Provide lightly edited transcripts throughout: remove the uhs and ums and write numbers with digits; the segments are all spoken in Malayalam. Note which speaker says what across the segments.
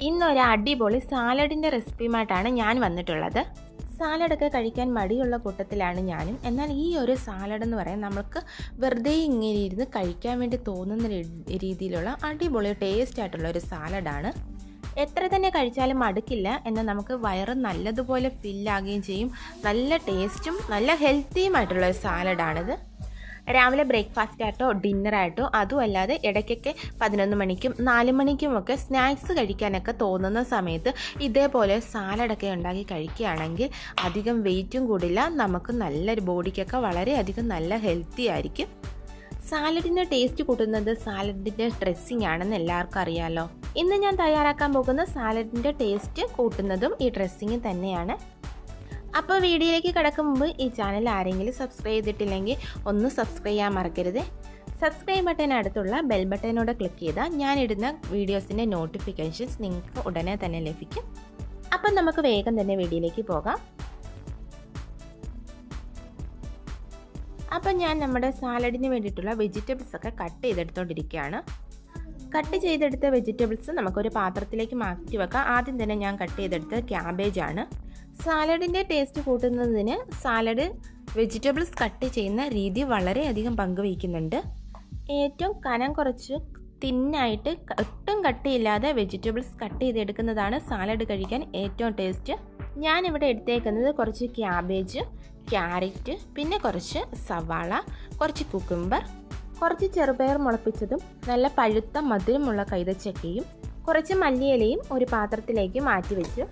Speaker 1: ഇന്നൊരു അടിപൊളി സാലഡിൻ്റെ റെസിപ്പിയുമായിട്ടാണ് ഞാൻ വന്നിട്ടുള്ളത്. സാലഡൊക്കെ കഴിക്കാൻ മടിയുള്ള കൂട്ടത്തിലാണ് ഞാനും. എന്നാൽ ഈ ഒരു സാലഡ് എന്ന് പറയാൻ നമുക്ക് വെറുതെ ഇങ്ങനെ ഇരുന്ന് കഴിക്കാൻ വേണ്ടി തോന്നുന്ന രീതിയിലുള്ള അടിപൊളി ടേസ്റ്റ് ആയിട്ടുള്ള ഒരു സാലഡാണ്. എത്ര തന്നെ കഴിച്ചാലും മടുക്കില്ല, എന്നാൽ നമുക്ക് വയറ് നല്ലതുപോലെ ഫില്ലാകുകയും ചെയ്യും. നല്ല ടേസ്റ്റും നല്ല ഹെൽത്തിയുമായിട്ടുള്ള ഒരു സാലഡാണിത്. രാവിലെ ബ്രേക്ക്ഫാസ്റ്റ് ആയിട്ടോ ഡിന്നറായിട്ടോ അതുമല്ലാതെ ഇടയ്ക്കൊക്കെ 11 മണിക്കും 4 മണിക്കുമൊക്കെ സ്നാക്സ് കഴിക്കാനൊക്കെ തോന്നുന്ന സമയത്ത് ഇതേപോലെ സാലഡൊക്കെ ഉണ്ടാക്കി കഴിക്കുകയാണെങ്കിൽ അധികം വെയിറ്റും കൂടില്ല, നമുക്ക് നല്ലൊരു ബോഡിക്കൊക്കെ വളരെയധികം നല്ല ഹെൽത്തി ആയിരിക്കും. സാലഡിൻ്റെ ടേസ്റ്റ് കൂട്ടുന്നത് സാലഡിൻ്റെ ഡ്രസ്സിങ് ആണെന്ന് എല്ലാവർക്കും അറിയാമല്ലോ. ഇന്ന് ഞാൻ തയ്യാറാക്കാൻ പോകുന്ന സാലഡിൻ്റെ ടേസ്റ്റ് കൂട്ടുന്നതും ഈ ഡ്രസ്സിങ് തന്നെയാണ്. അപ്പോൾ വീഡിയോയിലേക്ക് കിടക്കും മുമ്പ് ഈ ചാനൽ ആരെങ്കിലും സബ്സ്ക്രൈബ് ചെയ്തിട്ടില്ലെങ്കിൽ ഒന്ന് സബ്സ്ക്രൈബ് ചെയ്യാൻ മറക്കരുത്. സബ്സ്ക്രൈബ് ബട്ടൺ അടുത്തുള്ള ബെൽ ബട്ടനോട് ക്ലിക്ക് ചെയ്താൽ ഞാനിടുന്ന വീഡിയോസിൻ്റെ നോട്ടിഫിക്കേഷൻസ് നിങ്ങൾക്ക് ഉടനെ തന്നെ ലഭിക്കും. അപ്പം നമുക്ക് വേഗം തന്നെ വീഡിയോയിലേക്ക് പോകാം. അപ്പം ഞാൻ നമ്മുടെ സാലഡിന് വേണ്ടിയിട്ടുള്ള വെജിറ്റബിൾസ് ഒക്കെ കട്ട് ചെയ്തെടുത്തോണ്ടിരിക്കുകയാണ്. കട്ട് ചെയ്തെടുത്ത വെജിറ്റബിൾസ് നമുക്കൊരു പാത്രത്തിലേക്ക് മാറ്റി വെക്കാം. ആദ്യം തന്നെ ഞാൻ കട്ട് ചെയ്തെടുത്തത് ക്യാബേജാണ്. സാലഡിൻ്റെ ടേസ്റ്റ് കൂട്ടുന്നതിന് സാലഡ് വെജിറ്റബിൾസ് കട്ട് ചെയ്യുന്ന രീതി വളരെയധികം പങ്കുവയ്ക്കുന്നുണ്ട്. ഏറ്റവും കനം കുറച്ച് തിന്നായിട്ട് ഒട്ടും കട്ടിയില്ലാതെ വെജിറ്റബിൾസ് കട്ട് ചെയ്തെടുക്കുന്നതാണ് സാലഡ് കഴിക്കാൻ ഏറ്റവും ടേസ്റ്റ്. ഞാനിവിടെ എടുത്തേക്കുന്നത് കുറച്ച് ക്യാബേജ്, ക്യാരറ്റ്, പിന്നെ കുറച്ച് സവാള, കുറച്ച് കുക്കുംബർ, കുറച്ച് ചെറുപയർ മുളപ്പിച്ചതും നല്ല പഴുത്ത മധുരമുള്ള കൈതച്ചക്കയും കുറച്ച് മല്ലിയിലയും ഒരു പാത്രത്തിലേക്ക് മാറ്റി വെച്ചു.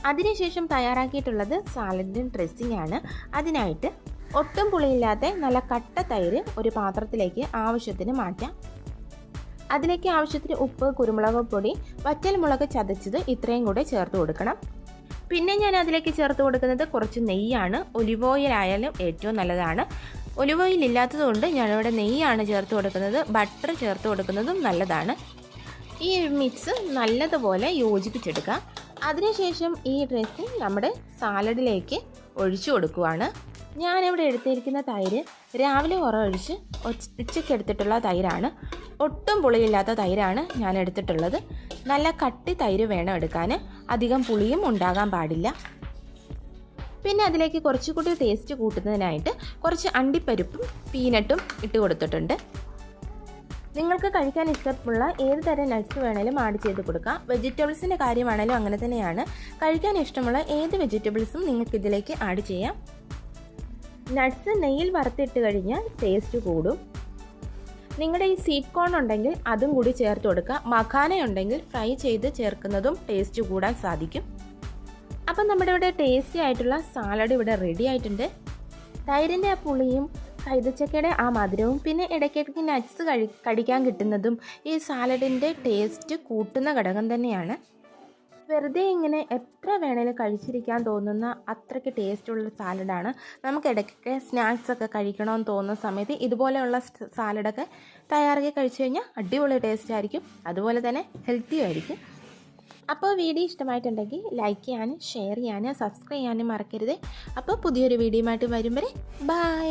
Speaker 1: അതിനുശേഷം തയ്യാറാക്കിയിട്ടുള്ളത് സാലഡിൻ്റെ ഡ്രസ്സിംഗ് ആണ്. അതിനായിട്ട് ഒട്ടും പുളിയില്ലാത്ത നല്ല കട്ട തൈര് ഒരു പാത്രത്തിലേക്ക് ആവശ്യത്തിന് മാറ്റാം. അതിലേക്ക് ആവശ്യത്തിന് ഉപ്പ്, കുരുമുളക് പൊടി, വറ്റൽമുളക് ചതച്ചത് ഇത്രയും കൂടെ ചേർത്ത് കൊടുക്കണം. പിന്നെ ഞാൻ അതിലേക്ക് ചേർത്ത് കൊടുക്കുന്നത് കുറച്ച് നെയ്യാണ്. ഒലിവ് ഓയിൽ ആയാലും ഏറ്റവും നല്ലതാണ്. ഒലിവ് ഓയിൽ ഇല്ലാത്തതുകൊണ്ട് ഞാനിവിടെ നെയ്യാണ് ചേർത്ത് കൊടുക്കുന്നത്. ബട്ടർ ചേർത്ത് കൊടുക്കുന്നതും നല്ലതാണ്. ഈ മിക്സ് നല്ലതുപോലെ യോജിപ്പിച്ചെടുക്കുക. അതിനുശേഷം ഈ ഡ്രസ്സിംഗ് നമ്മുടെ സാലഡിലേക്ക് ഒഴിച്ചു കൊടുക്കുകയാണ്. ഞാനിവിടെ എടുത്തിരിക്കുന്ന തൈര് രാവിലെ ഒഴിച്ച് ഉച്ചയ്ക്ക് എടുത്തിട്ടുള്ള തൈരാണ്. ഒട്ടും പുളിയില്ലാത്ത തൈരാണ് ഞാൻ എടുത്തിട്ടുള്ളത്. നല്ല കട്ടി തൈര് വേണം എടുക്കാൻ, അധികം പുളിയും ഉണ്ടാകാൻ പാടില്ല. പിന്നെ അതിലേക്ക് കുറച്ചുകൂടി ടേസ്റ്റ് കൂട്ടുന്നതിനായിട്ട് കുറച്ച് അണ്ടിപ്പരിപ്പും പീനട്ടും ഇട്ട് കൊടുത്തിട്ടുണ്ട്. നിങ്ങൾക്ക് കഴിക്കാൻ ഇഷ്ടമുള്ള ഏത് തരം നട്ട്സ് വേണേലും ആഡ് ചെയ്ത് കൊടുക്കാം. വെജിറ്റബിൾസിൻ്റെ കാര്യമാണേലും അങ്ങനെ തന്നെയാണ്. കഴിക്കാൻ ഇഷ്ടമുള്ള ഏത് വെജിറ്റബിൾസും നിങ്ങൾക്ക് ഇതിലേക്ക് ആഡ് ചെയ്യാം. നട്ട്സ് നെയ്യിൽ വറുത്തിട്ട് കഴിഞ്ഞാൽ ടേസ്റ്റ് കൂടും. നിങ്ങളുടെ ഈ സ്വീറ്റ് കോൺ ഉണ്ടെങ്കിൽ അതും കൂടി ചേർത്ത് കൊടുക്കുക. മഖാന ഉണ്ടെങ്കിൽ ഫ്രൈ ചെയ്ത് ചേർക്കുന്നതും ടേസ്റ്റ് കൂടാൻ സാധിക്കും. അപ്പം നമ്മുടെ ഇവിടെ ടേസ്റ്റി ആയിട്ടുള്ള സാലഡ് ഇവിടെ റെഡി ആയിട്ടുണ്ട്. തൈരിൻ്റെ ആ പുളിയും കൈതച്ചക്കയുടെ ആ മധുരവും പിന്നെ ഇടയ്ക്കിടയ്ക്ക് നട്ട്സ് കടിക്കാൻ കിട്ടുന്നതും ഈ സാലഡിൻ്റെ ടേസ്റ്റ് കൂട്ടുന്ന ഘടകം തന്നെയാണ്. വെറുതെ ഇങ്ങനെ എത്ര വേണേലും കഴിച്ചിരിക്കാൻ തോന്നുന്ന അത്രയ്ക്ക് ടേസ്റ്റുള്ള സാലഡാണ്. നമുക്ക് ഇടയ്ക്കൊക്കെ സ്നാക്സ് ഒക്കെ കഴിക്കണമെന്ന് തോന്നുന്ന സമയത്ത് ഇതുപോലെയുള്ള സാലഡൊക്കെ തയ്യാറാക്കി കഴിച്ചു കഴിഞ്ഞാൽ അടിപൊളി ടേസ്റ്റ് ആയിരിക്കും, അതുപോലെ തന്നെ ഹെൽത്തി ആയിരിക്കും. അപ്പോൾ വീഡിയോ ഇഷ്ടമായിട്ടുണ്ടെങ്കിൽ ലൈക്ക് ചെയ്യാനും ഷെയർ ചെയ്യാനും സബ്സ്ക്രൈബ് ചെയ്യാനും മറക്കരുത്. അപ്പോൾ പുതിയൊരു വീഡിയോയുമായിട്ട് വരും വരെ ബൈ.